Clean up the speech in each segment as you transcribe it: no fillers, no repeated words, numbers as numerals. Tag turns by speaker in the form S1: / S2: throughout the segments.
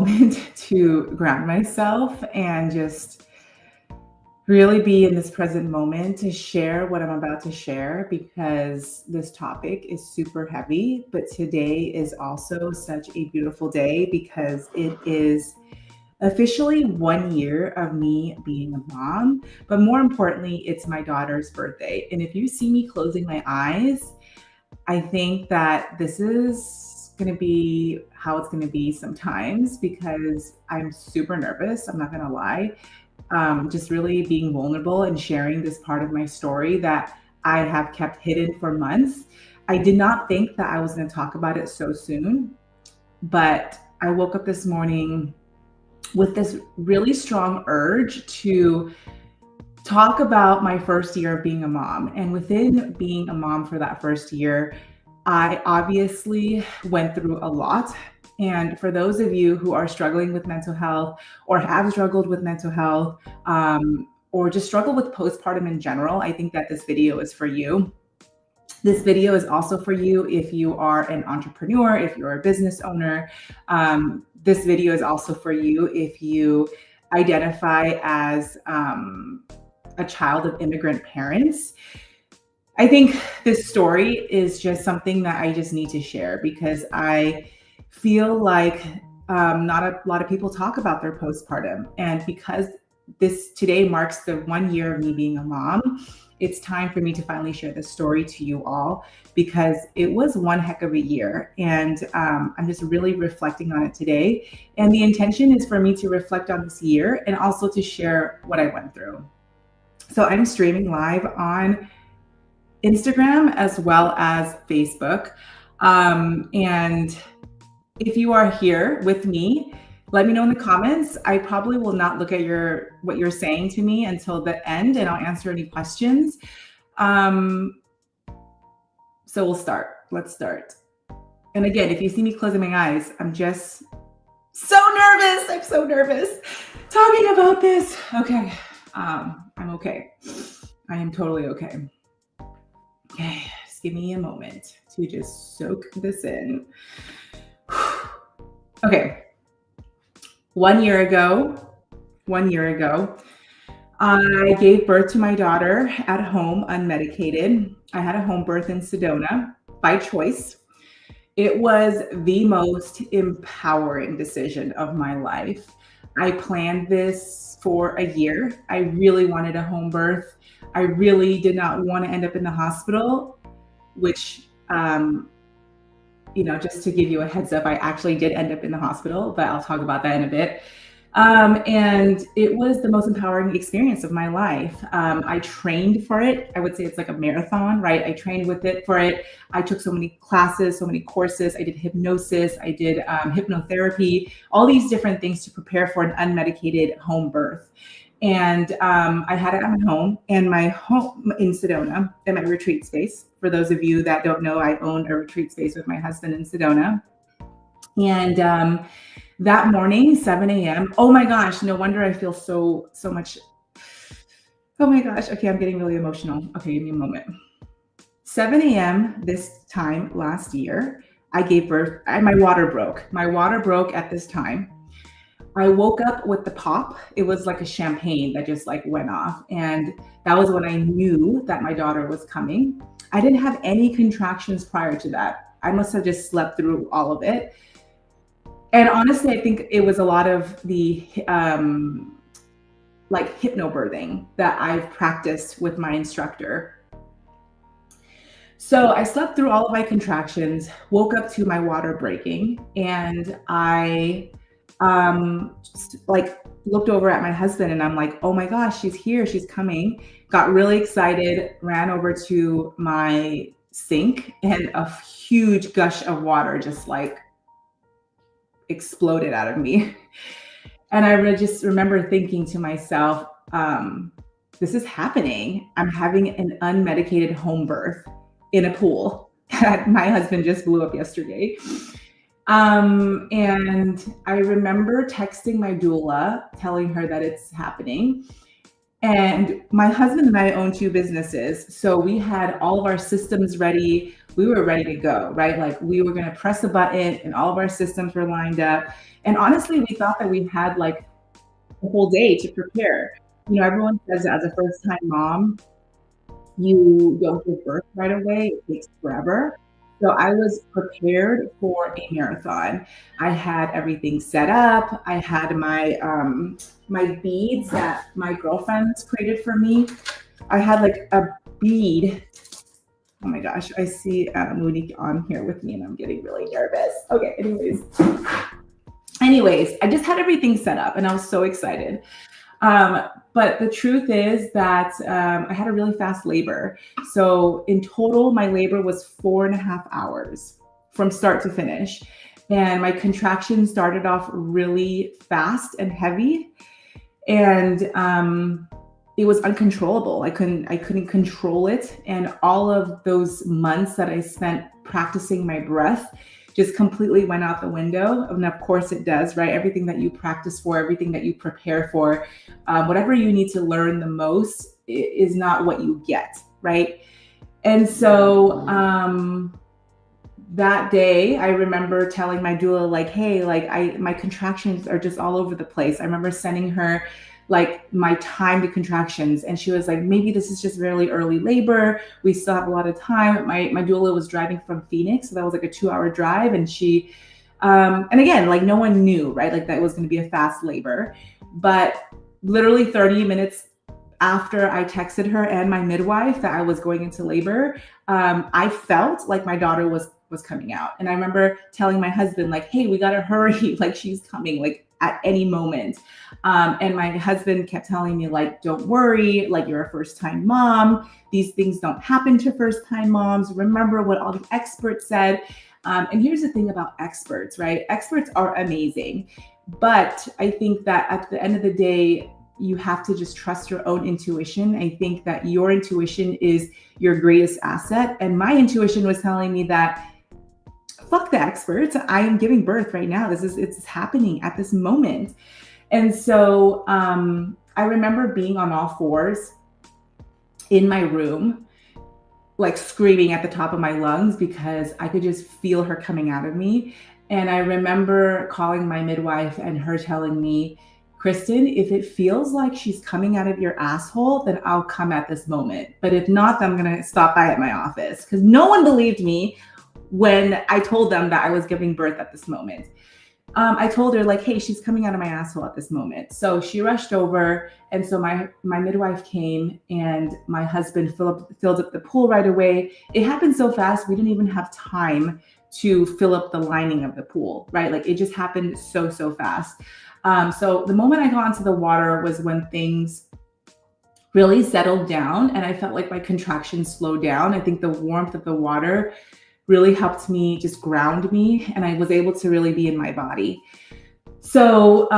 S1: moment to ground myself and just really be in this present moment to share what I'm about to share because this topic is super heavy. But today is also such a beautiful day because it is officially 1 year of me being a mom. But more importantly, it's my daughter's birthday. And if you see me closing my eyes, I think that this is going to be how it's going to be sometimes because I'm super nervous. I'm not going to lie. Just really being vulnerable and sharing this part of my story that I have kept hidden for months. I did not think that I was going to talk about it so soon, but I woke up this morning with this really strong urge to talk about my first year of being a mom. And within being a mom for that first year, I obviously went through a lot. And for those of you who are struggling with mental health or have struggled with mental health, or just struggle with postpartum in general, I think that this video is for you. This video is also for you if you are an entrepreneur, if you're a business owner. This video is also for you if you identify as a child of immigrant parents. I think this story is just something that I just need to share because I feel like not a lot of people talk about their postpartum. And because this today marks the 1 year of me being a mom, it's time for me to finally share this story to you all because it was one heck of a year. And I'm just really reflecting on it today. And the intention is for me to reflect on this year and also to share what I went through. So I'm streaming live on Instagram as well as Facebook. And if you are here with me, let me know in the comments. I probably will not look at what you're saying to me until the end, and I'll answer any questions. So we'll start. Let's start. And again, if you see me closing my eyes, I'm just so nervous. I'm so nervous talking about this. Okay. I'm okay. I am totally okay. Okay, just give me a moment to just soak this in. Okay. 1 year ago, I gave birth to my daughter at home, unmedicated. I had a home birth in Sedona by choice. It was the most empowering decision of my life. I planned this for a year. I really wanted a home birth. I really did not want to end up in the hospital, which, just to give you a heads up, I actually did end up in the hospital, but I'll talk about that in a bit. And it was the most empowering experience of my life. I trained for it. I would say it's like a marathon, right? I trained for it. I took so many classes, so many courses. I did hypnosis. I did hypnotherapy, all these different things to prepare for an unmedicated home birth. And I had it at my home, and my home in Sedona, in my retreat space. For those of you that don't know, I own a retreat space with my husband in Sedona. And that morning, 7 a.m., oh my gosh, no wonder I feel so much. Oh my gosh. Okay, I'm getting really emotional. Okay, give me a moment. 7 a.m. this time last year, I gave birth. My water broke. My water broke at this time. I woke up with the pop. It was like a champagne that just went off. And that was when I knew that my daughter was coming. I didn't have any contractions prior to that. I must have just slept through all of it. And honestly, I think it was a lot of the hypnobirthing that I've practiced with my instructor. So I slept through all of my contractions, woke up to my water breaking, and I looked over at my husband and I'm like, oh my gosh, she's here, she's coming. Got really excited, ran over to my sink, and a huge gush of water just exploded out of me. And I just remember thinking to myself, this is happening. I'm having an unmedicated home birth in a pool that my husband just blew up yesterday. And I remember texting my doula, telling her that it's happening. And my husband and I own 2 businesses. So we had all of our systems ready. we were ready to go, right? Like we were going to press a button and all of our systems were lined up. And honestly, we thought that we had like a whole day to prepare. Everyone says that as a first time mom, you don't give birth right away. It takes forever. So I was prepared for a marathon. I had everything set up. I had my beads that my girlfriends created for me. I had like a bead. Oh my gosh, I see Moody on here with me and I'm getting really nervous. Okay, anyways, I just had everything set up and I was so excited. But the truth is that I had a really fast labor. So in total, my labor was 4.5 hours from start to finish. And my contractions started off really fast and heavy. And it was uncontrollable. I couldn't control it. And all of those months that I spent practicing my breath just completely went out the window. And of course it does, right? Everything that you practice for, everything that you prepare for, whatever you need to learn the most is not what you get, right? And so that day, I remember telling my doula, like, hey, like my contractions are just all over the place. I remember sending her like my time to contractions. And she was like, maybe this is just really early labor. We still have a lot of time. My doula was driving from Phoenix. So that was like a 2-hour drive. And she, and again, like no one knew, right? Like that was going to be a fast labor, but literally 30 minutes after I texted her and my midwife that I was going into labor, I felt like my daughter was coming out. And I remember telling my husband, like, hey, we got to hurry. Like she's coming, like at any moment. And my husband kept telling me, like, don't worry, like you're a first-time mom. These things don't happen to first-time moms. Remember what all the experts said. And here's the thing about experts, right? Experts are amazing. But I think that at the end of the day, you have to just trust your own intuition. I think that your intuition is your greatest asset. And my intuition was telling me that fuck the experts. I am giving birth right now. It's happening at this moment. And so I remember being on all fours in my room, like screaming at the top of my lungs because I could just feel her coming out of me. And I remember calling my midwife and her telling me, Kristen, if it feels like she's coming out of your asshole, then I'll come at this moment. But if not, then I'm going to stop by at my office, because no one believed me when I told them that I was giving birth at this moment. I told her, like, hey, she's coming out of my asshole at this moment. So she rushed over. And so my midwife came and my husband filled up the pool right away. It happened so fast, we didn't even have time to fill up the lining of the pool, right? Like it just happened so fast. So the moment I got into the water was when things really settled down and I felt like my contractions slowed down. I think the warmth of the water really helped me just ground me, and I was able to really be in my body. So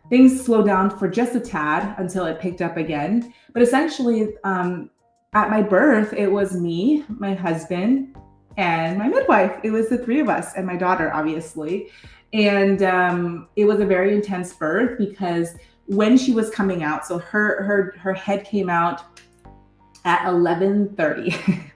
S1: things slowed down for just a tad until it picked up again. But essentially at my birth, it was me, my husband, and my midwife. It was the three of us and my daughter, obviously. And it was a very intense birth because when she was coming out, so her head came out at 11:30.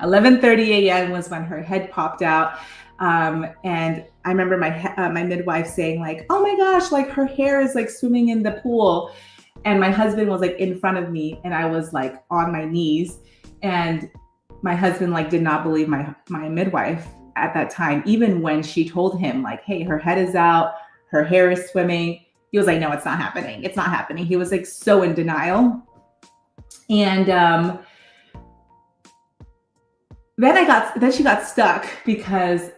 S1: 11:30 a.m. was when her head popped out. And I remember my midwife saying, like, oh my gosh, like her hair is like swimming in the pool. And my husband was like in front of me and I was like on my knees. And my husband like did not believe my midwife at that time, even when she told him, like, hey, her head is out, her hair is swimming. He was like, no, it's not happening. It's not happening. He was like so in denial. And then she got stuck because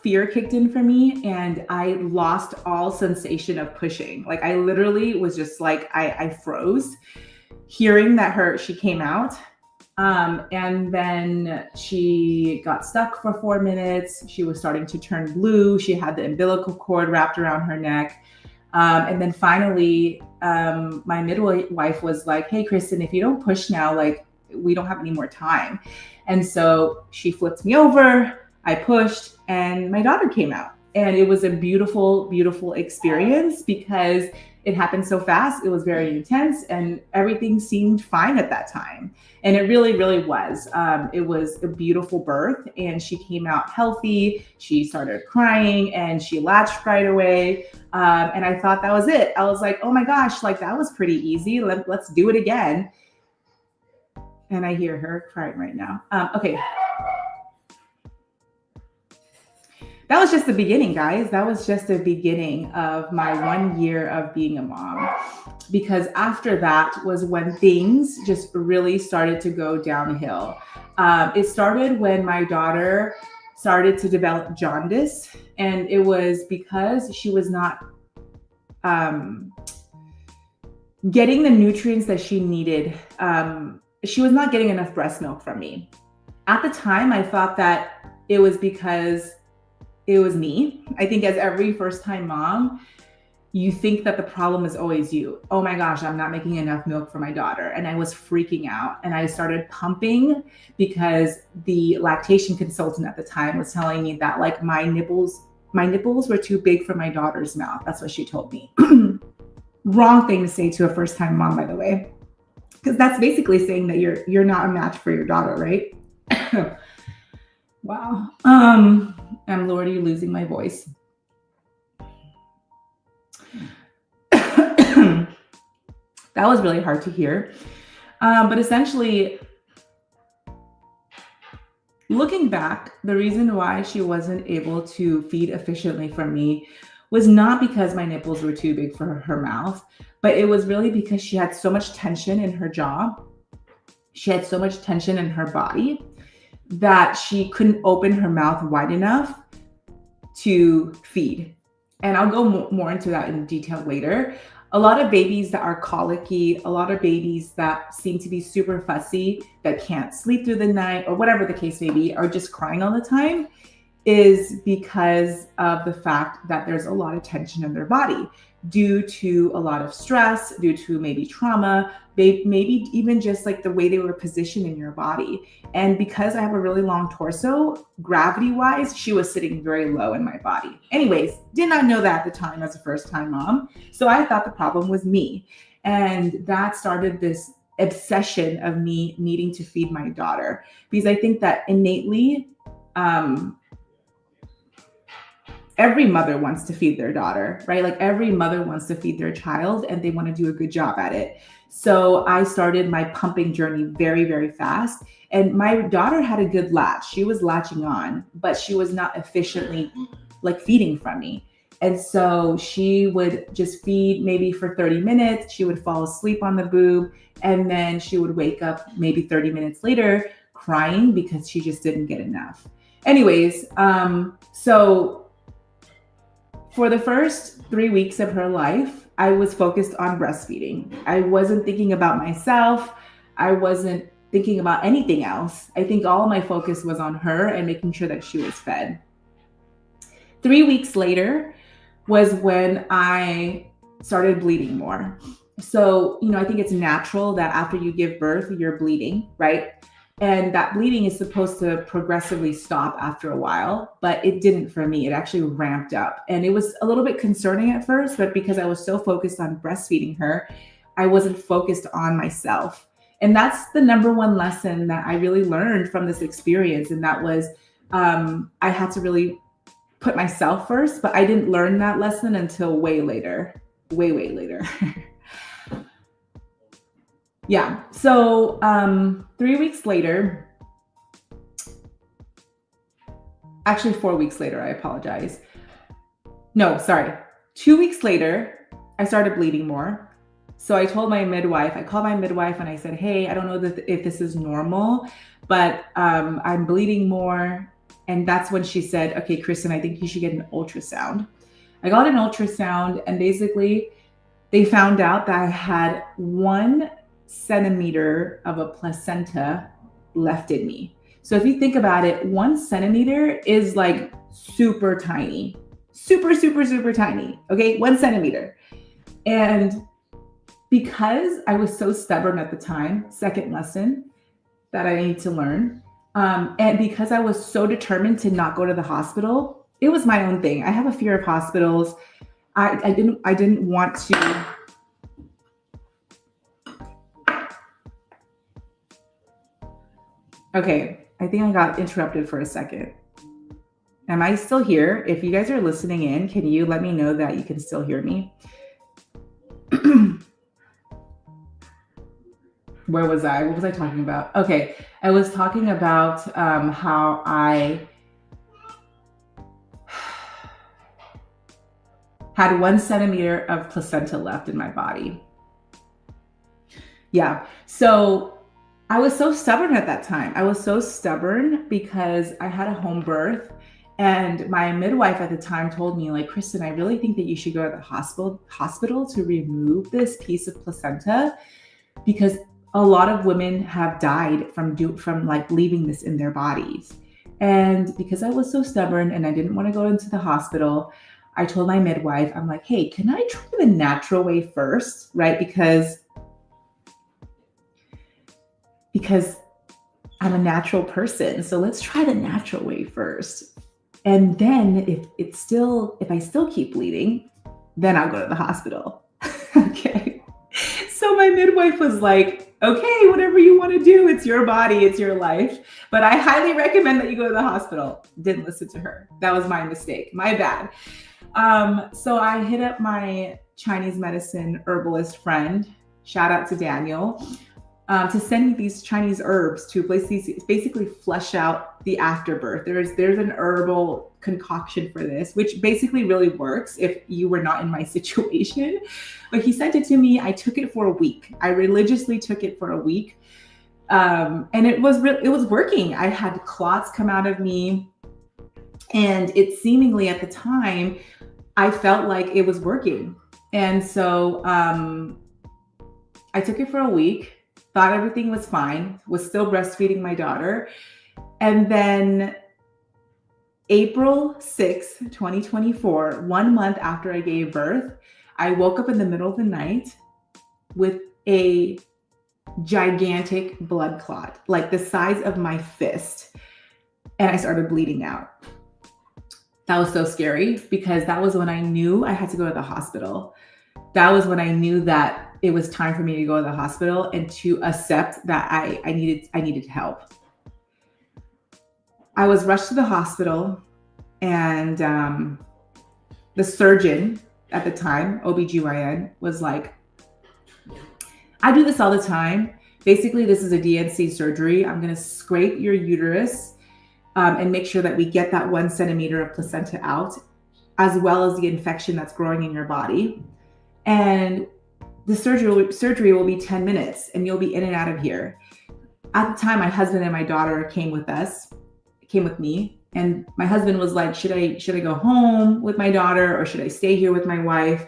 S1: fear kicked in for me and I lost all sensation of pushing. Like I literally was just like, I froze hearing that she came out. And then she got stuck for 4 minutes. She was starting to turn blue. She had the umbilical cord wrapped around her neck. And then finally, my midwife was like, hey, Kristen, if you don't push now, like we don't have any more time. And so she flipped me over, I pushed, and my daughter came out. And it was a beautiful, beautiful experience because it happened so fast. It was very intense, and everything seemed fine at that time. And it really, really was. It was a beautiful birth, and she came out healthy. She started crying, and she latched right away. And I thought that was it. I was like, oh my gosh, like that was pretty easy. Let's do it again. And I hear her crying right now. Okay. That was just the beginning, guys. That was just the beginning of my 1 year of being a mom. Because after that was when things just really started to go downhill. It started when my daughter started to develop jaundice, and it was because she was not getting the nutrients that she needed. She was not getting enough breast milk from me. At the time, I thought that it was because it was me. I think as every first-time mom, you think that the problem is always you. Oh my gosh, I'm not making enough milk for my daughter. And I was freaking out, and I started pumping because the lactation consultant at the time was telling me that like my nipples were too big for my daughter's mouth. That's what she told me. Wrong thing to say to a first-time mom, by the way, because that's basically saying that you're not a match for your daughter, right? Wow. I'm already losing my voice. That was really hard to hear. But essentially, looking back, the reason why she wasn't able to feed efficiently from me was not because my nipples were too big for her mouth, but it was really because she had so much tension in her jaw. She had so much tension in her body that she couldn't open her mouth wide enough to feed. And I'll go more into that in detail later. A lot of babies that are colicky, a lot of babies that seem to be super fussy, that can't sleep through the night, or whatever the case may be, are just crying all the time, is because of the fact that there's a lot of tension in their body due to a lot of stress, due to maybe trauma, maybe even just like the way they were positioned in your body. And because I have a really long torso, gravity-wise, she was sitting very low in my body. Anyways, did not know that at the time as a first-time mom. So I thought the problem was me. And that started this obsession of me needing to feed my daughter, because I think that innately, every mother wants to feed their daughter, right? Like every mother wants to feed their child, and they want to do a good job at it. So I started my pumping journey very, very fast. And my daughter had a good latch. She was latching on, but she was not efficiently like feeding from me. And so she would just feed maybe for 30 minutes. She would fall asleep on the boob, and then she would wake up maybe 30 minutes later crying because she just didn't get enough. Anyways, so for the first 3 weeks of her life, I was focused on breastfeeding. I wasn't thinking about myself. I wasn't thinking about anything else. I think all my focus was on her and making sure that she was fed. 3 weeks later was when I started bleeding more. So, I think it's natural that after you give birth, you're bleeding, right? And that bleeding is supposed to progressively stop after a while, but it didn't for me. It actually ramped up. And it was a little bit concerning at first, but because I was so focused on breastfeeding her, I wasn't focused on myself. And that's the number one lesson that I really learned from this experience. And that was, I had to really put myself first, but I didn't learn that lesson until way later, way later. Yeah. So 3 weeks later, actually 4 weeks later, I apologize. No, sorry. 2 weeks later, I started bleeding more. So I told my midwife, I called my midwife and I said, hey, I don't know if this is normal, but I'm bleeding more. And that's when she said, okay, Kristen, I think you should get an ultrasound. I got an ultrasound, and basically they found out that I had 1 centimeter of a placenta left in me. So if you think about it, 1 centimeter is like super tiny, super tiny. Okay. 1 centimeter. And because I was so stubborn at the time, second lesson that I need to learn. And because I was so determined to not go to the hospital, it was my own thing. I have a fear of hospitals. I didn't want to. Okay, I think I got interrupted for a second. Am I still here? If you guys are listening in, can you let me know that you can still hear me? Where was I? What was I talking about? Okay, I was talking about how I had 1 centimeter of placenta left in my body. Yeah. So I was so stubborn at that time. I was so stubborn because I had a home birth, and my midwife at the time told me, like, Kristen, I really think that you should go to the hospital to remove this piece of placenta, because a lot of women have died from like leaving this in their bodies. And because I was so stubborn and I didn't want to go into the hospital, I told my midwife, I'm like, hey, can I try the natural way first, right? Because I'm a natural person. So let's try the natural way first. And then if I still keep bleeding, then I'll go to the hospital. Okay. So my midwife was like, okay, whatever you want to do, it's your body, it's your life. But I highly recommend that you go to the hospital. Didn't listen to her. That was my mistake, my bad. So I hit up my Chinese medicine herbalist friend, shout out to Daniel, to send me these Chinese herbs to basically flush out the afterbirth. There's an herbal concoction for this, which basically really works if you were not in my situation. But he sent it to me. I took it for a week. I religiously took it for a week. And it was working. I had clots come out of me. And it seemingly at the time, I felt like it was working. And so I took it for a week. Thought everything was fine, was still breastfeeding my daughter. And then April 6th, 2024, 1 month after I gave birth, I woke up in the middle of the night with a gigantic blood clot, like the size of my fist. And I started bleeding out. That was so scary because that was when I knew I had to go to the hospital. That was when I knew that it was time for me to go to the hospital and to accept that I needed help. I was rushed to the hospital, and the surgeon at the time, OBGYN, was like, I do this all the time. Basically, this is a DNC surgery. I'm going to scrape your uterus and make sure that we get that 1 centimeter of placenta out, as well as the infection that's growing in your body. And the surgery will be 10 minutes and you'll be in and out of here. At the time, my husband and my daughter came with me. And my husband was like, should I go home with my daughter or should I stay here with my wife?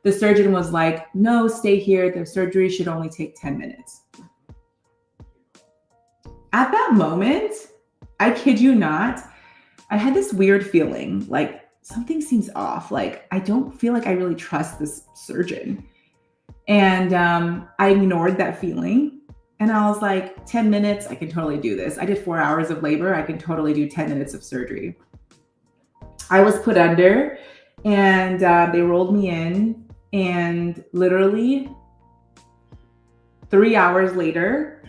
S1: The surgeon was like, no, stay here. The surgery should only take 10 minutes. At that moment, I kid you not, I had this weird feeling like something seems off. Like, I don't feel like I really trust this surgeon. And I ignored that feeling. And I was like, 10 minutes, I can totally do this. I did 4 hours of labor. I can totally do 10 minutes of surgery. I was put under and they rolled me in, and literally 3 hours later,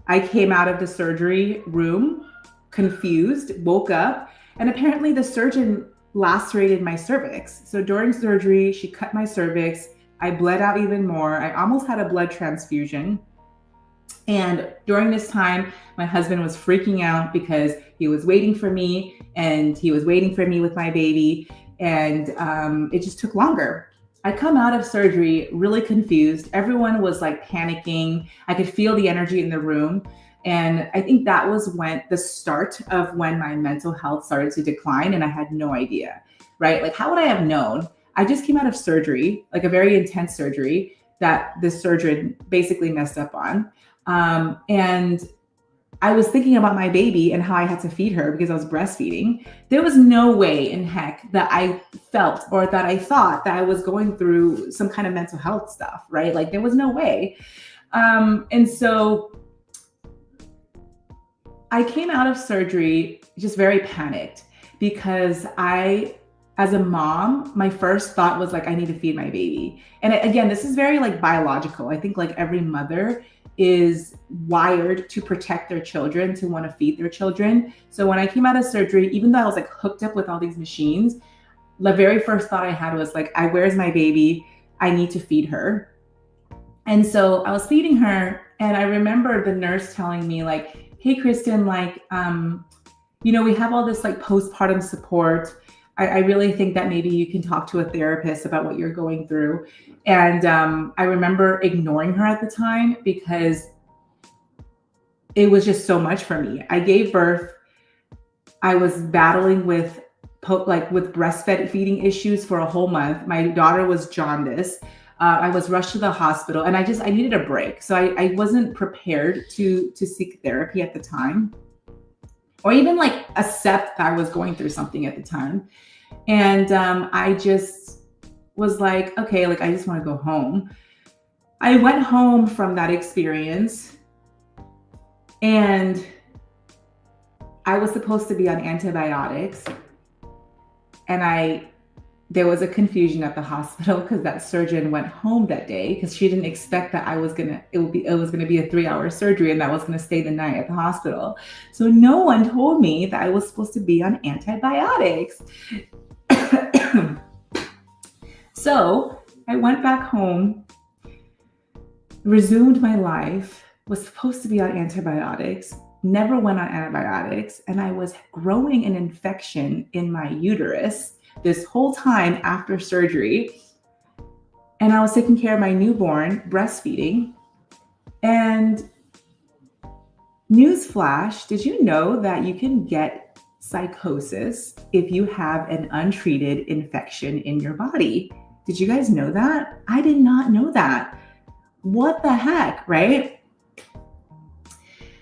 S1: I came out of the surgery room confused, woke up, and apparently the surgeon lacerated my cervix. So during surgery, she cut my cervix. I bled out even more. I almost had a blood transfusion. And during this time, my husband was freaking out because he was waiting for me and he was waiting for me with my baby. And it just took longer. I come out of surgery really confused. Everyone was like panicking. I could feel the energy in the room. And I think that was when the start of when my mental health started to decline, and I had no idea, right? Like, how would I have known? I just came out of surgery, like a very intense surgery that the surgeon basically messed up on. And I was thinking about my baby and how I had to feed her because I was breastfeeding. There was no way in heck that I felt or that I thought that I was going through some kind of mental health stuff, right? Like, there was no way. And so I came out of surgery just very panicked because I as a mom, my first thought was like, I need to feed my baby. And again, this is very like biological. I think like every mother is wired to protect their children, to want to feed their children. So when I came out of surgery, even though I was like hooked up with all these machines, the very first thought I had was like, where's my baby? I need to feed her. And so I was feeding her, and I remember the nurse telling me like, hey, Kristen, like, we have all this like postpartum support. I really think that maybe you can talk to a therapist about what you're going through. And I remember ignoring her at the time because it was just so much for me. I gave birth. I was battling with breastfeeding issues for a whole month. My daughter was jaundiced. I was rushed to the hospital, and I needed a break. So I wasn't prepared to seek therapy at the time, or even like accept that I was going through something at the time. And I just was like, okay, like I just want to go home. I went home from that experience, and I was supposed to be on antibiotics. And there was a confusion at the hospital because that surgeon went home that day because she didn't expect that it was gonna be a 3-hour surgery, and that was gonna stay the night at the hospital. So no one told me that I was supposed to be on antibiotics. So I went back home, resumed my life, was supposed to be on antibiotics, never went on antibiotics, and I was growing an infection in my uterus this whole time after surgery. And I was taking care of my newborn, breastfeeding. And newsflash, did you know that you can get psychosis if you have an untreated infection in your body? Did you guys know that? I did not know that. What the heck, right?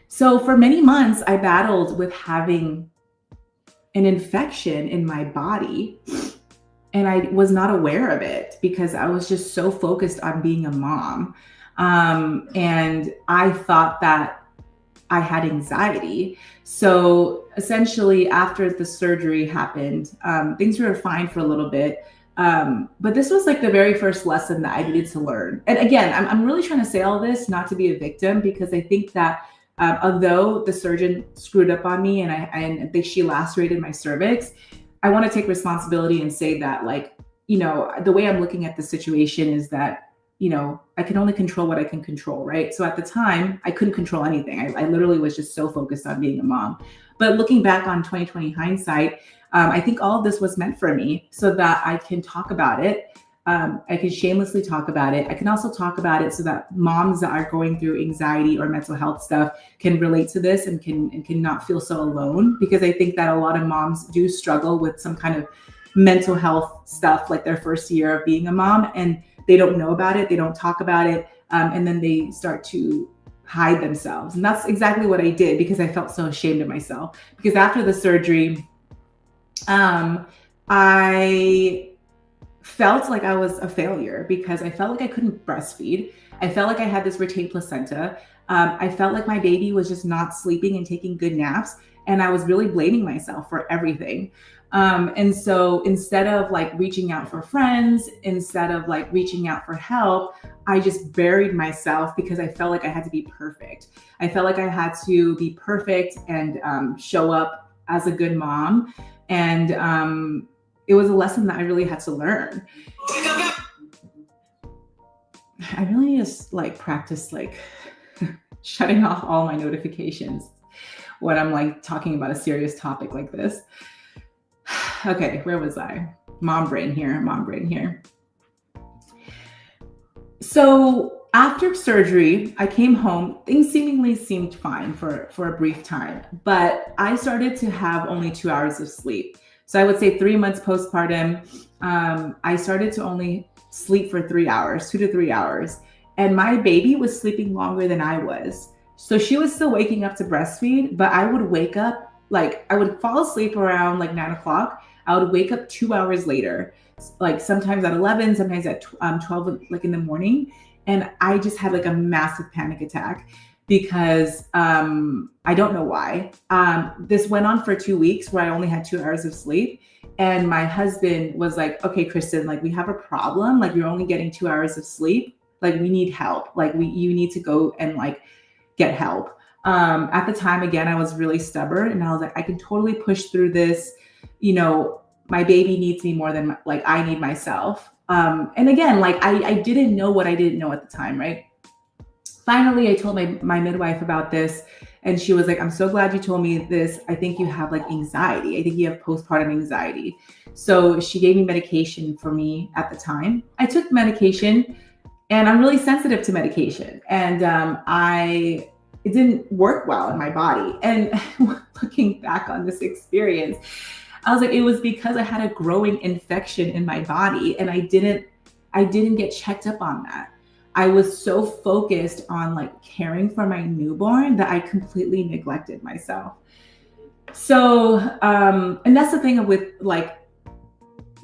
S1: So for many months, I battled with having an infection in my body, and I was not aware of it because I was just so focused on being a mom. And I thought that I had anxiety. So essentially after the surgery happened, things were fine for a little bit. But this was like the very first lesson that I needed to learn. And again, I'm really trying to say all this not to be a victim, because I think that although the surgeon screwed up on me and I think she lacerated my cervix, I want to take responsibility and say that, like, the way I'm looking at the situation is that, I can only control what I can control, right? So at the time, I couldn't control anything. I literally was just so focused on being a mom. But looking back on 2020 hindsight, I think all of this was meant for me so that I can talk about it. I can shamelessly talk about it. I can also talk about it so that moms that are going through anxiety or mental health stuff can relate to this and can not feel so alone, because I think that a lot of moms do struggle with some kind of mental health stuff like their first year of being a mom, and they don't know about it, they don't talk about it, and then they start to hide themselves. And that's exactly what I did, because I felt so ashamed of myself. Because after the surgery, I felt like I was a failure because I felt like I couldn't breastfeed. I felt like I had this retained placenta. I felt like my baby was just not sleeping and taking good naps. And I was really blaming myself for everything. And so instead of like reaching out for friends, instead of like reaching out for help, I just buried myself because I felt like I had to be perfect. I felt like I had to be perfect and show up as a good mom. And it was a lesson that I really had to learn. I really need to like practice like shutting off all my notifications when I'm like talking about a serious topic like this. Okay, where was I? Mom brain here. So after surgery, I came home. Things seemingly seemed fine for a brief time, but I started to have only 2 hours of sleep. So I would say 3 months postpartum, I started to only sleep for 3 hours, 2 to 3 hours. And my baby was sleeping longer than I was. So she was still waking up to breastfeed, but I would wake up, like I would fall asleep around like 9 o'clock. I would wake up 2 hours later, like sometimes at 11, sometimes at 12, like in the morning. And I just had like a massive panic attack. because I don't know why. This went on for 2 weeks where I only had 2 hours of sleep. And my husband was like, okay, Kristen, like we have a problem. Like you're only getting 2 hours of sleep. Like we need help. Like you need to go and like get help. At the time, again, I was really stubborn and I was like, I can totally push through this. You know, my baby needs me more than like I need myself. And again, like I didn't know what I didn't know at the time, right? Finally, I told my midwife about this and she was like, I'm so glad you told me this. I think you have like anxiety. I think you have postpartum anxiety. So she gave me medication for me at the time. I took medication and I'm really sensitive to medication. And it didn't work well in my body. And looking back on this experience, I was like, it was because I had a growing infection in my body and I didn't get checked up on that. I was so focused on like caring for my newborn that I completely neglected myself. So, and that's the thing with like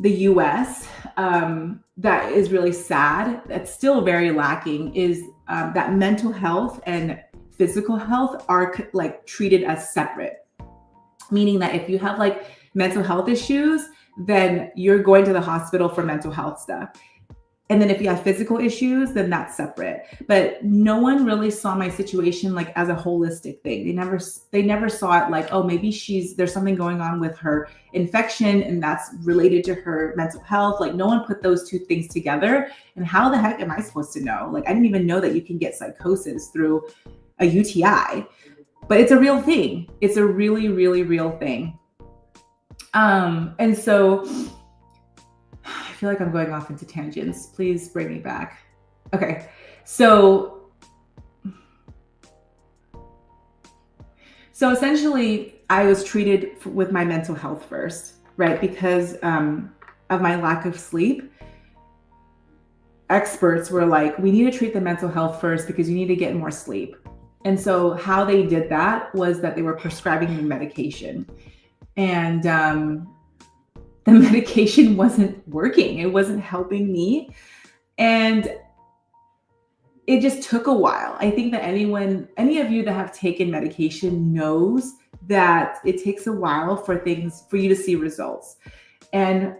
S1: the US, that is really sad. That's still very lacking is that mental health and physical health are like treated as separate. Meaning that if you have like mental health issues, then you're going to the hospital for mental health stuff. And then if you have physical issues, then that's separate. But no one really saw my situation like as a holistic thing. They never saw it like, oh, maybe there's something going on with her infection and that's related to her mental health. Like no one put those two things together. And how the heck am I supposed to know? Like I didn't even know that you can get psychosis through a UTI, but it's a real thing. It's a really, really real thing. And so I feel like I'm going off into tangents. Please bring me back. Okay. So essentially I was treated with my mental health first, right? Because of my lack of sleep. Experts were like, we need to treat the mental health first because you need to get more sleep. And so how they did that was that they were prescribing me medication. And the medication wasn't working. It wasn't helping me. And it just took a while. I think that any of you that have taken medication knows that it takes a while for you to see results. And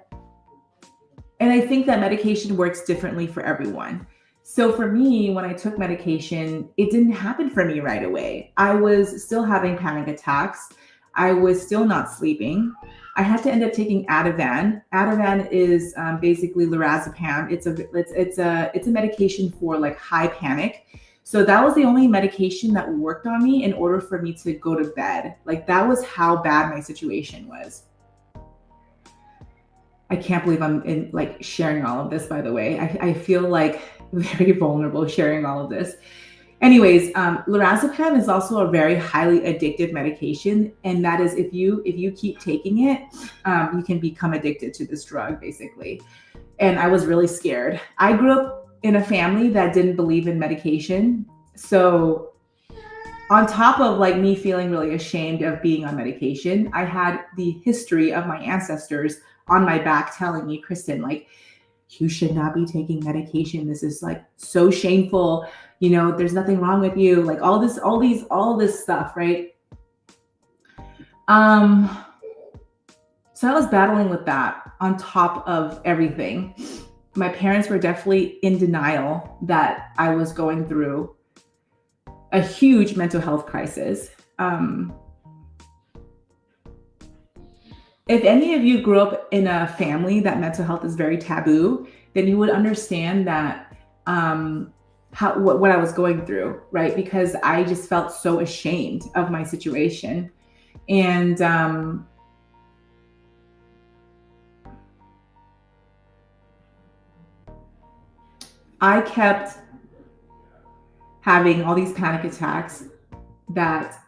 S1: I think that medication works differently for everyone. So for me, when I took medication, it didn't happen for me right away. I was still having panic attacks. I was still not sleeping. I had to end up taking Ativan. Ativan is basically lorazepam. It's a medication for like high panic. So that was the only medication that worked on me in order for me to go to bed. Like that was how bad my situation was. I can't believe I'm like sharing all of this, by the way. I feel like very vulnerable sharing all of this. Anyways, lorazepam is also a very highly addictive medication. And that is if you keep taking it, you can become addicted to this drug, basically. And I was really scared. I grew up in a family that didn't believe in medication. So on top of like me feeling really ashamed of being on medication, I had the history of my ancestors on my back telling me, Kristen, like, you should not be taking medication. This is like so shameful. You know, there's nothing wrong with you. Like all this stuff, right? So I was battling with that on top of everything. My parents were definitely in denial that I was going through a huge mental health crisis. If any of you grew up in a family that mental health is very taboo, then you would understand that what I was going through, right? Because I just felt so ashamed of my situation. And I kept having all these panic attacks that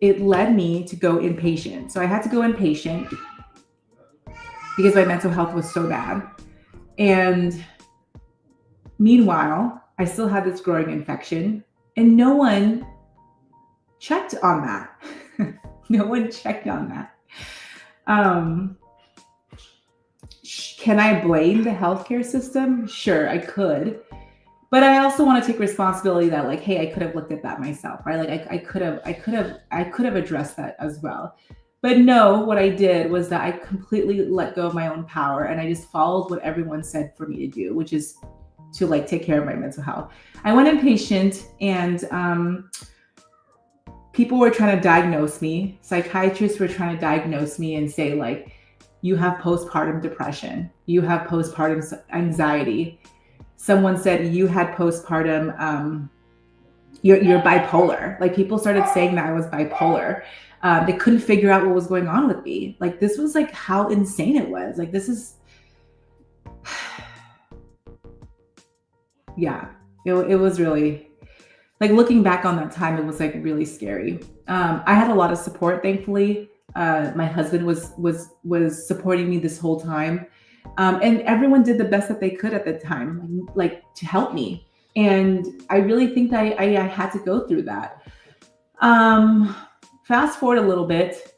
S1: it led me to go inpatient. So I had to go inpatient because my mental health was so bad. And meanwhile, I still had this growing infection and no one checked on that. No one checked on that. Can I blame the healthcare system? Sure, I could. But I also want to take responsibility that like, hey, I could have looked at that myself, right? Like I could have addressed that as well. But no, what I did was that I completely let go of my own power and I just followed what everyone said for me to do, which is to like take care of my mental health. I went inpatient and people were trying to diagnose me. Psychiatrists were trying to diagnose me and say like, you have postpartum depression, you have postpartum anxiety. Someone said you had postpartum, you're bipolar. Like people started saying that I was bipolar. They couldn't figure out what was going on with me. Like this was like how insane it was. Like this is, yeah, it was really, like looking back on that time, it was like really scary. I had a lot of support, thankfully. My husband was supporting me this whole time. And everyone did the best that they could at the time, like to help me. And I really think that I had to go through that. Fast forward a little bit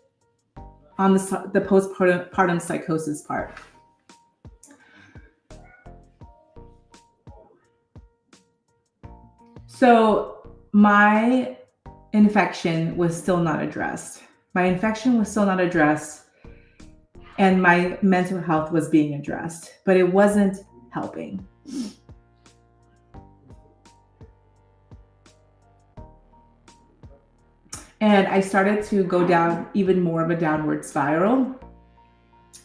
S1: on the postpartum psychosis part. So my infection was still not addressed. And my mental health was being addressed, but it wasn't helping. And I started to go down even more of a downward spiral.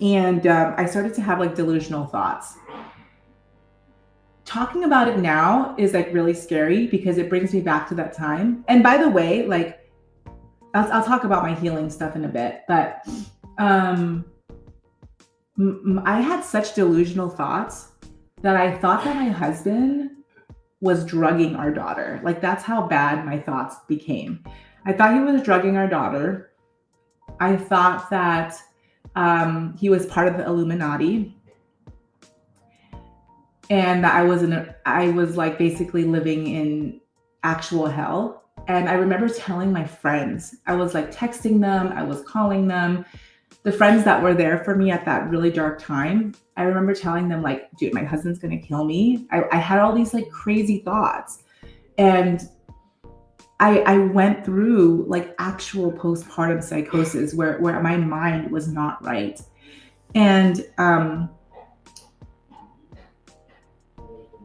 S1: And I started to have like delusional thoughts. Talking about it now is like really scary because it brings me back to that time. And by the way, like I'll talk about my healing stuff in a bit, but I had such delusional thoughts that I thought that my husband was drugging our daughter. Like that's how bad my thoughts became. I thought he was drugging our daughter. I thought that he was part of the Illuminati. And that I was like basically living in actual hell. And I remember telling my friends, I was like texting them, I was calling them, the friends that were there for me at that really dark time. I remember telling them like, dude, my husband's gonna kill me. I had all these like crazy thoughts. And I went through like actual postpartum psychosis where my mind was not right. And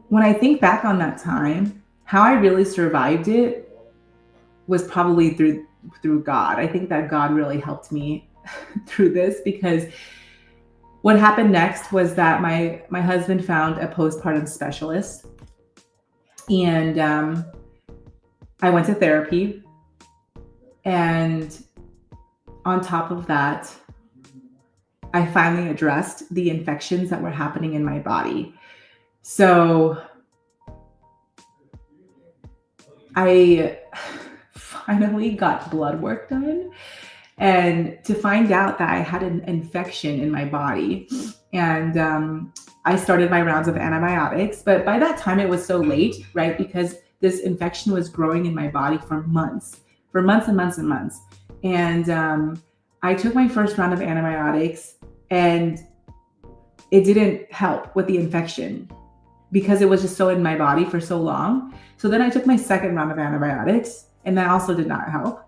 S1: when I think back on that time, how I really survived it was probably through God. I think that God really helped me through this, because what happened next was that my husband found a postpartum specialist, and I went to therapy. And on top of that, I finally addressed the infections that were happening in my body. So I finally got blood work done, and to find out that I had an infection in my body. And I started my rounds of antibiotics, but by that time it was so late, right? Because this infection was growing in my body for months and months and months. And I took my first round of antibiotics and it didn't help with the infection because it was just so in my body for so long. So then I took my second round of antibiotics and that also did not help.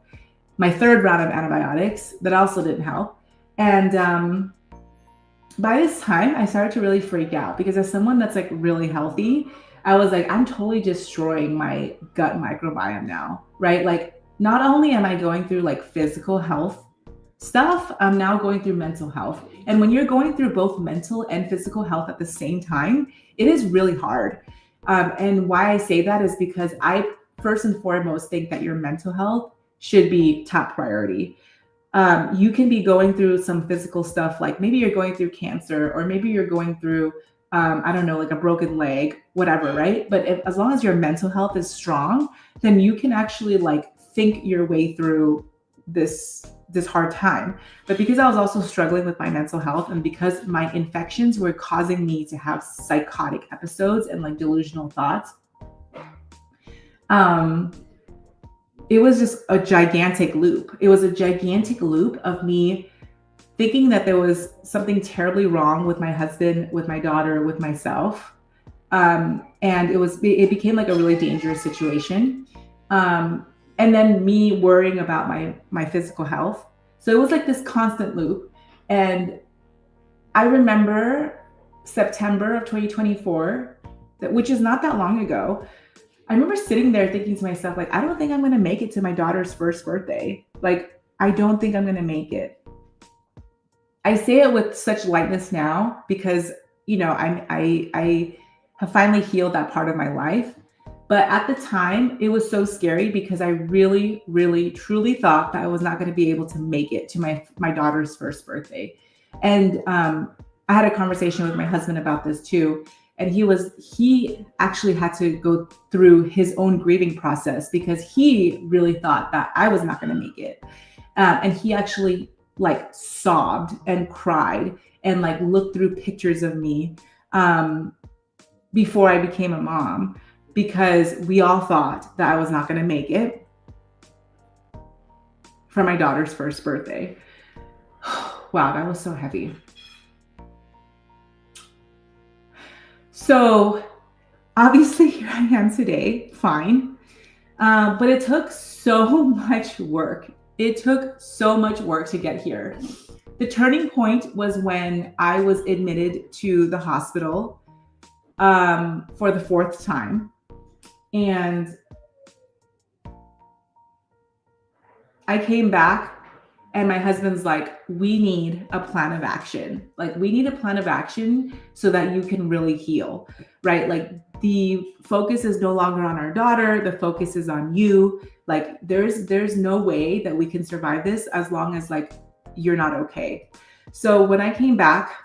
S1: My third round of antibiotics, that also didn't help. And by this time I started to really freak out, because as someone that's like really healthy, I was like, I'm totally destroying my gut microbiome now, right? Like not only am I going through like physical health stuff, I'm now going through mental health. And when you're going through both mental and physical health at the same time, it is really hard. And why I say that is because I first and foremost think that your mental health should be top priority. You can be going through some physical stuff, like maybe you're going through cancer, or maybe you're going through, I don't know, like a broken leg, whatever, right? But as long as your mental health is strong, then you can actually like think your way through this hard time. But because I was also struggling with my mental health, and because my infections were causing me to have psychotic episodes and like delusional thoughts, it was just a gigantic loop. It was a gigantic loop of me thinking that there was something terribly wrong with my husband, with my daughter, with myself. And it became like a really dangerous situation. And then me worrying about my physical health. So it was like this constant loop. And I remember September of 2024, which is not that long ago. I remember sitting there thinking to myself, like, I don't think I'm going to make it to my daughter's first birthday. Like, I don't think I'm going to make it. I say it with such lightness now because, I have finally healed that part of my life. But at the time, it was so scary because I really, really, truly thought that I was not going to be able to make it to my daughter's first birthday. And I had a conversation with my husband about this too. And he actually had to go through his own grieving process because he really thought that I was not going to make it. And he actually like sobbed and cried and like looked through pictures of me before I became a mom, because we all thought that I was not going to make it for my daughter's first birthday. Wow, that was so heavy. So obviously here I am today, fine. But it took so much work. It took so much work to get here. The turning point was when I was admitted to the hospital for the 4th time. And I came back and my husband's like, we need a plan of action. Like, we need a plan of action so that you can really heal, right? Like, the focus is no longer on our daughter. The focus is on you. Like, there's no way that we can survive this as long as like you're not okay. So when I came back,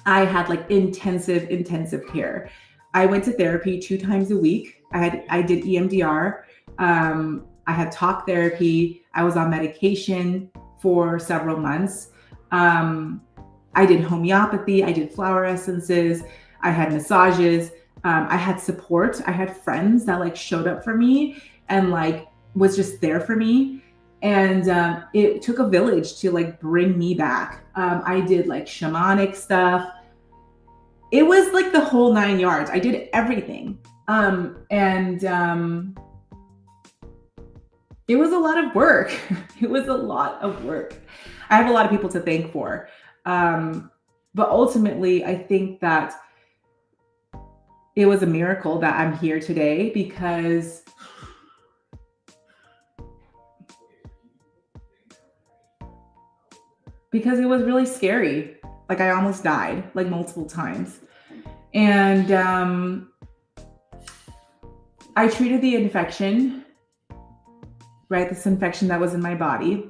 S1: I had like intensive care. I went to therapy 2 times a week. I did EMDR. I had talk therapy. I was on medication for several months. I did homeopathy. I did flower essences. I had massages. I had support. I had friends that like showed up for me and like was just there for me. And it took a village to like bring me back. I did like shamanic stuff. It was like the whole 9 yards. I did everything. It was a lot of work. It was a lot of work. I have a lot of people to thank for. But ultimately, I think that it was a miracle that I'm here today because it was really scary. Like, I almost died like multiple times. And I treated the infection, right? This infection that was in my body.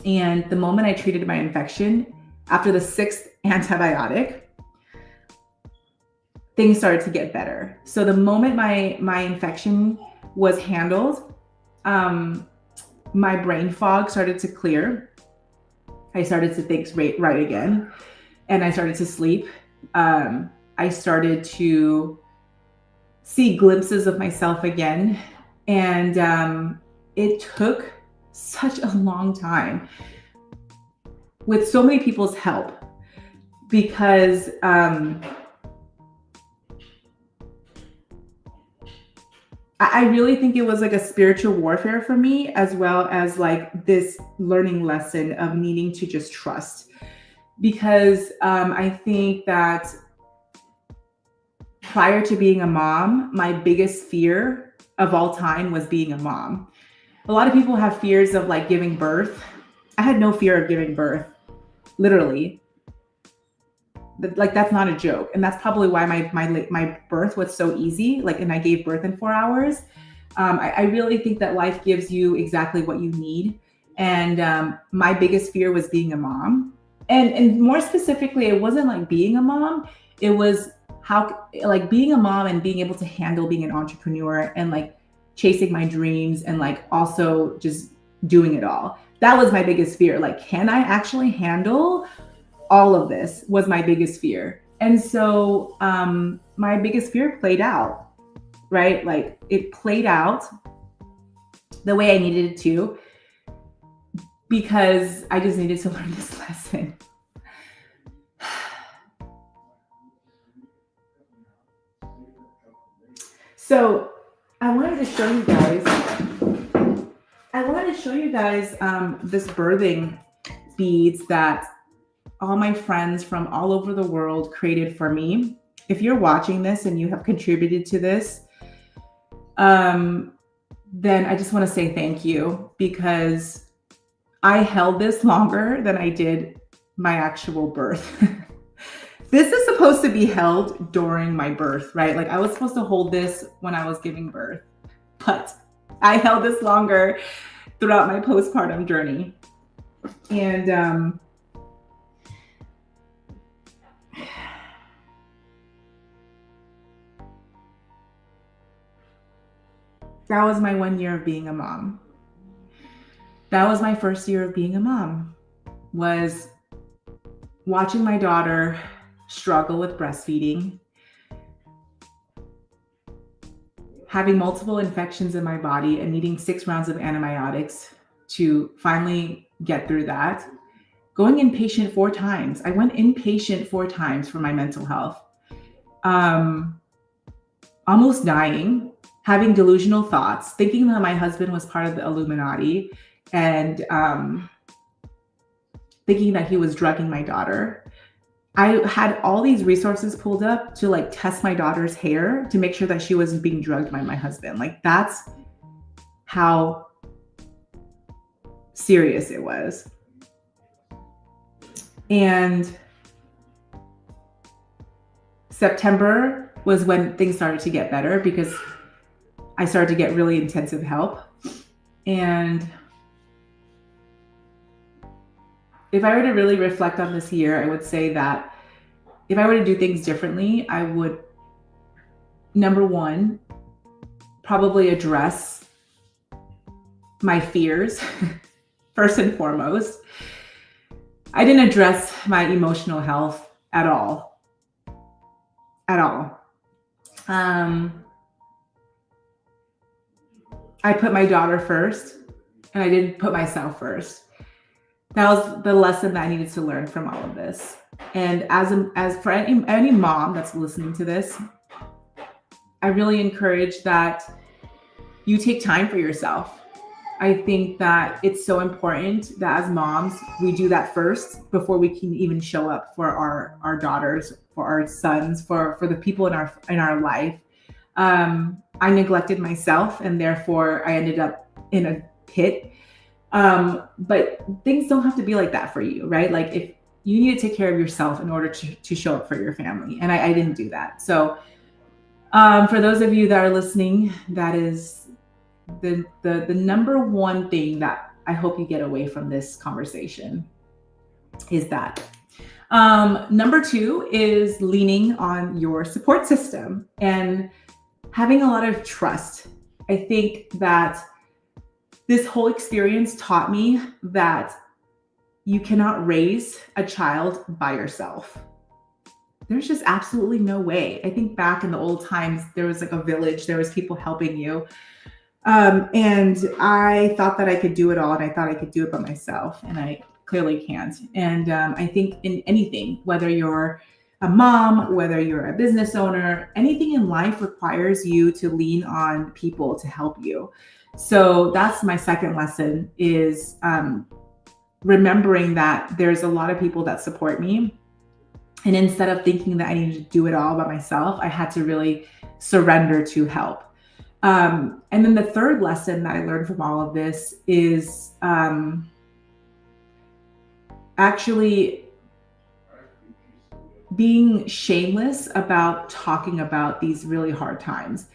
S1: And the moment I treated my infection, after the 6th antibiotic, things started to get better. So the moment my infection was handled, my brain fog started to clear. I started to think right again, and I started to sleep. I started to see glimpses of myself again, and it took such a long time with so many people's help because I really think it was like a spiritual warfare for me, as well as like this learning lesson of needing to just trust. Because I think that prior to being a mom, my biggest fear of all time was being a mom. A lot of people have fears of like giving birth. I had no fear of giving birth, literally. Like, that's not a joke. And that's probably why my birth was so easy. Like, and I gave birth in 4 hours. I really think that life gives you exactly what you need. And my biggest fear was being a mom. And more specifically, it wasn't like being a mom. It was how, like, being a mom and being able to handle being an entrepreneur and like chasing my dreams and like also just doing it all. That was my biggest fear. Like, can I actually handle all of this? Was my biggest fear. And so my biggest fear played out, right? Like, it played out the way I needed it to, because I just needed to learn this lesson. So I wanted to show you guys, this birthing beads that all my friends from all over the world created for me. If you're watching this and you have contributed to this, then I just want to say thank you, because I held this longer than I did my actual birth. This is supposed to be held during my birth, right? Like I was supposed to hold this when I was giving birth, but I held this longer throughout my postpartum journey. And that was my 1 year of being a mom. That was my first year of being a mom, was watching my daughter struggle with breastfeeding, having multiple infections in my body and needing 6 rounds of antibiotics to finally get through that. Going inpatient 4 times. I went inpatient 4 times for my mental health. Almost dying, having delusional thoughts, thinking that my husband was part of the Illuminati, and thinking that he was drugging my daughter. I had all these resources pulled up to like test my daughter's hair to make sure that she wasn't being drugged by my husband. Like that's how serious it was. And September was when things started to get better, because I started to get really intensive help. And if I were to really reflect on this year, I would say that if I were to do things differently, I would, number one, probably address my fears first and foremost. I didn't address my emotional health at all. At all. I put my daughter first, and I didn't put myself first. That was the lesson that I needed to learn from all of this. And as for any mom that's listening to this, I really encourage that you take time for yourself. I think that it's so important that as moms, we do that first before we can even show up for our daughters, for our sons, for the people in our life. I neglected myself, and therefore I ended up in a pit. But things don't have to be like that for you, right? Like if you need to take care of yourself in order to show up for your family. And I didn't do that. So for those of you that are listening, that is the number one thing that I hope you get away from this conversation is that. Number 2 is leaning on your support system and having a lot of trust. I think that this whole experience taught me that you cannot raise a child by yourself. There's just absolutely no way. I think back in the old times, there was like a village, there was people helping you. And I thought that I could do it all, and I thought I could do it by myself, and I clearly can't. And I think in anything, whether you're a mom, whether you're a business owner, anything in life requires you to lean on people to help you. So that's my second lesson, is remembering that there's a lot of people that support me. And instead of thinking that I needed to do it all by myself, I had to really surrender to help. And then the third lesson that I learned from all of this is actually being shameless about talking about these really hard times.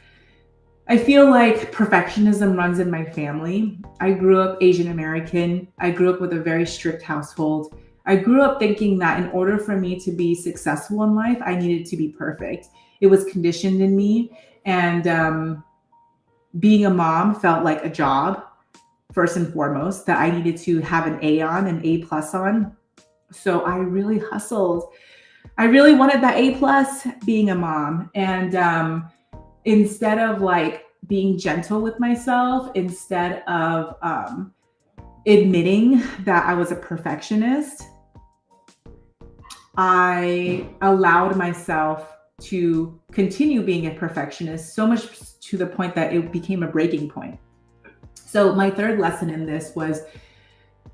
S1: I feel like perfectionism runs in my family. I grew up Asian American. I grew up with a very strict household. I grew up thinking that in order for me to be successful in life, I needed to be perfect. It was conditioned in me. And being a mom felt like a job, first and foremost, that I needed to have an A on, an A+ on. So I really hustled. I really wanted that A+ being a mom. And instead of like being gentle with myself, instead of admitting that I was a perfectionist, I allowed myself to continue being a perfectionist, so much to the point that it became a breaking point. So my third lesson in this was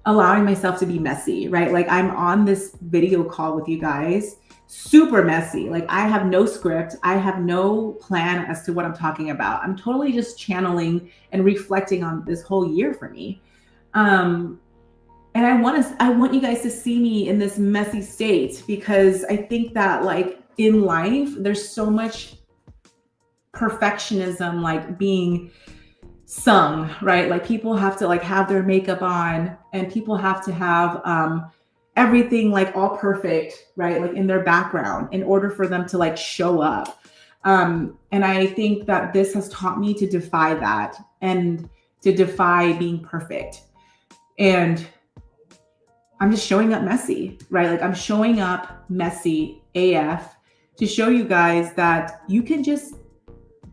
S1: allowing myself to be messy, right? Like I'm on this video call with you guys, super messy. Like I have no script. I have no plan as to what I'm talking about. I'm totally just channeling and reflecting on this whole year for me. And I want you guys to see me in this messy state, because I think that like in life, there's so much perfectionism, like being sung, right? Like people have to like have their makeup on, and people have to have everything like all perfect, right? Like in their background in order for them to like show up. And I think that this has taught me to defy that and to defy being perfect. And I'm just showing up messy, right? Like I'm showing up messy AF to show you guys that you can just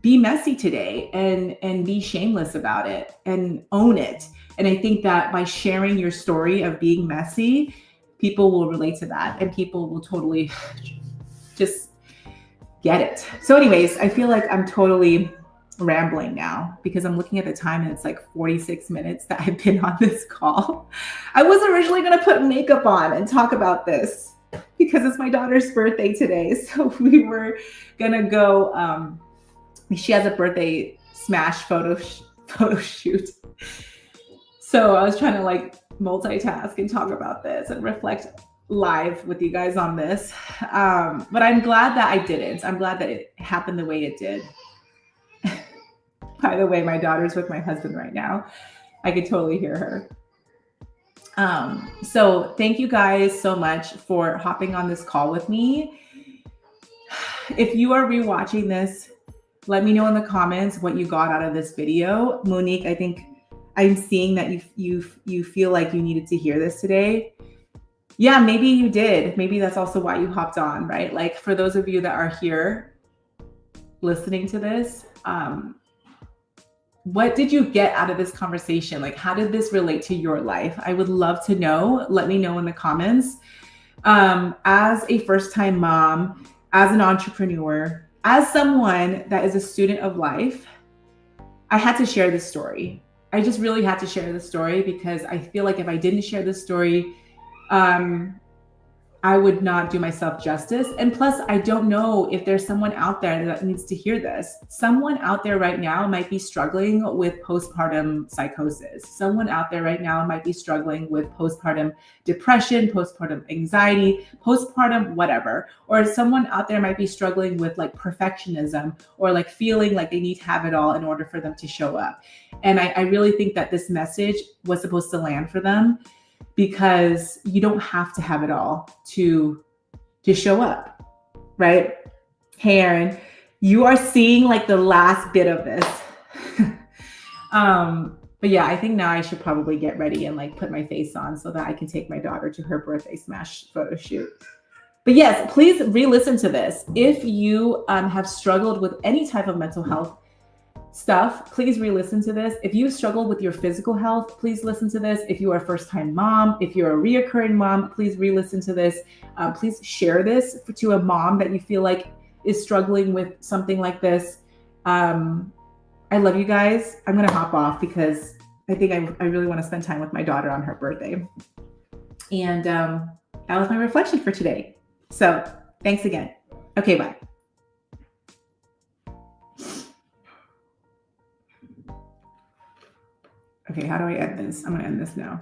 S1: be messy today and be shameless about it and own it. And I think that by sharing your story of being messy, people will relate to that and people will totally just get it. So anyways, I feel like I'm totally rambling now because I'm looking at the time and it's like 46 minutes that I've been on this call. I was originally going to put makeup on and talk about this because it's my daughter's birthday today. So we were going to go, she has a birthday smash photo shoot. So I was trying to like multitask and talk about this and reflect live with you guys on this. But I'm glad that I didn't. I'm glad that it happened the way it did. By the way, my daughter's with my husband right now. I could totally hear her. So thank you guys so much for hopping on this call with me. If you are rewatching this, let me know in the comments what you got out of this video. Monique, I think I'm seeing that you feel like you needed to hear this today. Yeah, maybe you did. Maybe that's also why you hopped on, right? Like for those of you that are here listening to this, what did you get out of this conversation? Like, how did this relate to your life? I would love to know. Let me know in the comments. As a first-time mom, as an entrepreneur, as someone that is a student of life, I had to share this story. I just really had to share this story because I feel like if I didn't share this story, I would not do myself justice. And plus, I don't know if there's someone out there that needs to hear this. Someone out there right now might be struggling with postpartum psychosis. Someone out there right now might be struggling with postpartum depression, postpartum anxiety, postpartum whatever. Or someone out there might be struggling with like perfectionism or like feeling like they need to have it all in order for them to show up. And I really think that this message was supposed to land for them, because you don't have to have it all to show up, right? Hey, Erin, you are seeing like the last bit of this. But yeah, I think now I should probably get ready and like put my face on so that I can take my daughter to her birthday smash photo shoot. But yes, please re-listen to this. If you have struggled with any type of mental health stuff, please re-listen to this. If you struggle with your physical health, please listen to this. If you are a first-time mom, if you're a reoccurring mom, please re-listen to this. Please share this to a mom that you feel like is struggling with something like this. I love you guys. I'm gonna hop off because I think I really want to spend time with my daughter on her birthday. And that was my reflection for today. So thanks again. Okay, bye. Okay, how do I end this? I'm gonna end this now.